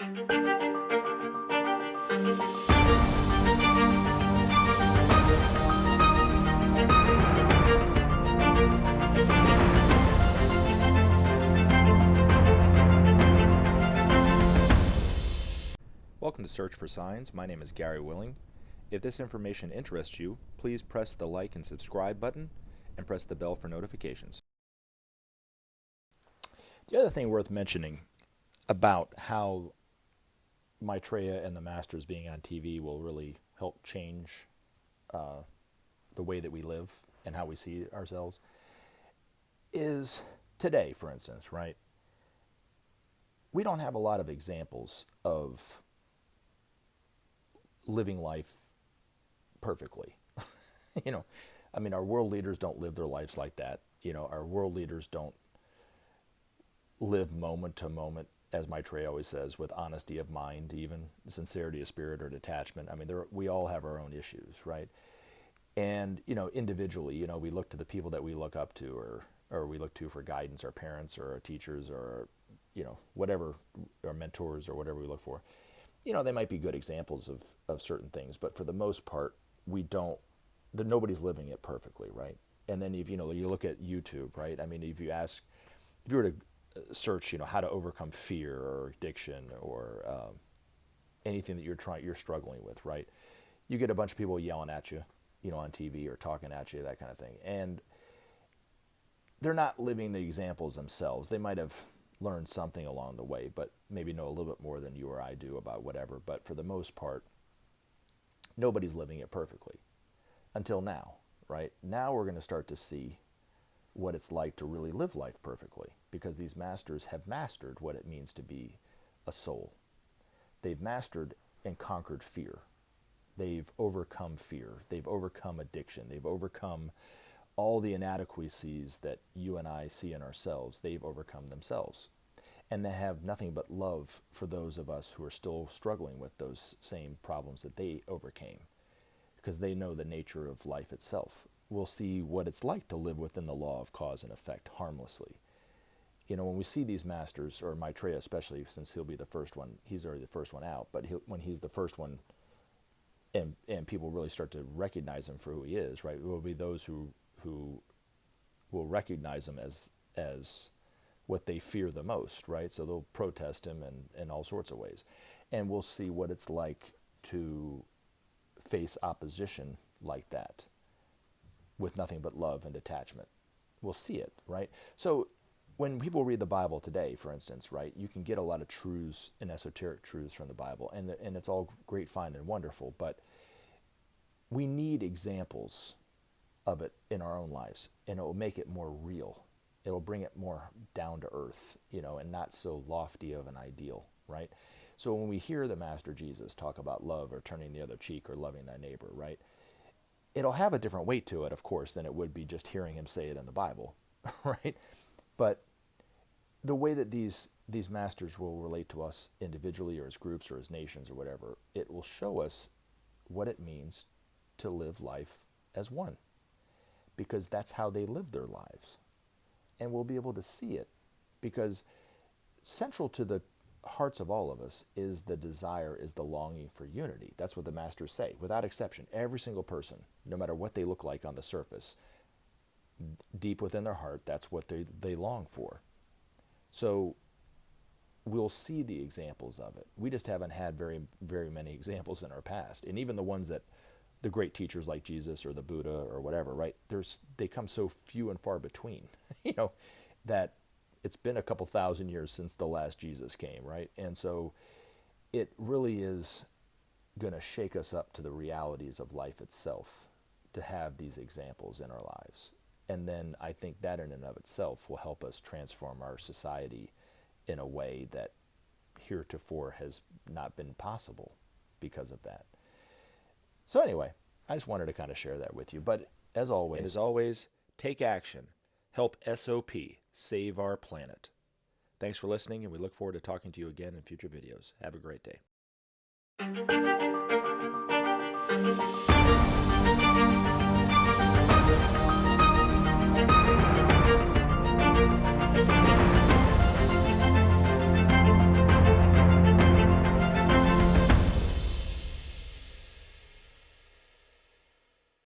Welcome to Search for Signs. My name is Gary Willing. If this information interests you, please press the like and subscribe button and press the bell for notifications. The other thing worth mentioning about how Maitreya and the Masters being on TV will really help change the way that we live and how we see ourselves is today, for instance, right? We don't have a lot of examples of living life perfectly. Our world leaders don't live their lives like that. Our world leaders don't live moment to moment, as Maitreya always says, with honesty of mind, even sincerity of spirit or detachment. We all have our own issues, right? And, individually, we look to the people that we look up to or we look to for guidance, our parents or our teachers or, whatever, our mentors or whatever we look for. They might be good examples of certain things, but for the most part, nobody's living it perfectly, right? And then if you look at YouTube, right? If you were to search, how to overcome fear or addiction or anything that you're struggling with, right? You get a bunch of people yelling at you, on TV or talking at you, that kind of thing, and they're not living the examples themselves. They might have learned something along the way, but maybe know a little bit more than you or I do about whatever. But for the most part, nobody's living it perfectly until now, right? Now we're going to start to see what it's like to really live life perfectly, because these masters have mastered what it means to be a soul. They've mastered and conquered fear. They've overcome fear. They've overcome addiction. They've overcome all the inadequacies that you and I see in ourselves. They've overcome themselves. And they have nothing but love for those of us who are still struggling with those same problems that they overcame, because they know the nature of life itself. We'll see what it's like to live within the law of cause and effect harmlessly. When we see these masters, or Maitreya especially, since he'll be the first one, he's already the first one out, but when he's the first one and people really start to recognize him for who he is, right? It will be those who will recognize him as what they fear the most, right? So they'll protest him in all sorts of ways. And we'll see what it's like to face opposition like that with nothing but love and detachment. We'll see it, right? So when people read the Bible today, for instance, right, you can get a lot of truths and esoteric truths from the Bible, and it's all great, fine, and wonderful, but we need examples of it in our own lives, and it will make it more real. It will bring it more down to earth, and not so lofty of an ideal, right? So when we hear the Master Jesus talk about love or turning the other cheek or loving thy neighbor, right, it'll have a different weight to it, of course, than it would be just hearing him say it in the Bible, right? But the way that these masters will relate to us individually or as groups or as nations or whatever, it will show us what it means to live life as one, because that's how they live their lives. And we'll be able to see it, because central to the hearts of all of us is the desire, is the longing for unity. That's what the masters say, without exception. Every single person, no matter what they look like on the surface, deep within their heart, that's what they long for. So we'll see the examples of it. We just haven't had very, very many examples in our past. And even the ones that the great teachers like Jesus or the Buddha or whatever, right? They come so few and far between, that it's been a couple thousand years since the last Jesus came, right? And so it really is going to shake us up to the realities of life itself to have these examples in our lives. And then I think that in and of itself will help us transform our society in a way that heretofore has not been possible because of that. So anyway, I just wanted to kind of share that with you. But as always, take action. Help SOP save our planet. Thanks for listening, and we look forward to talking to you again in future videos. Have a great day.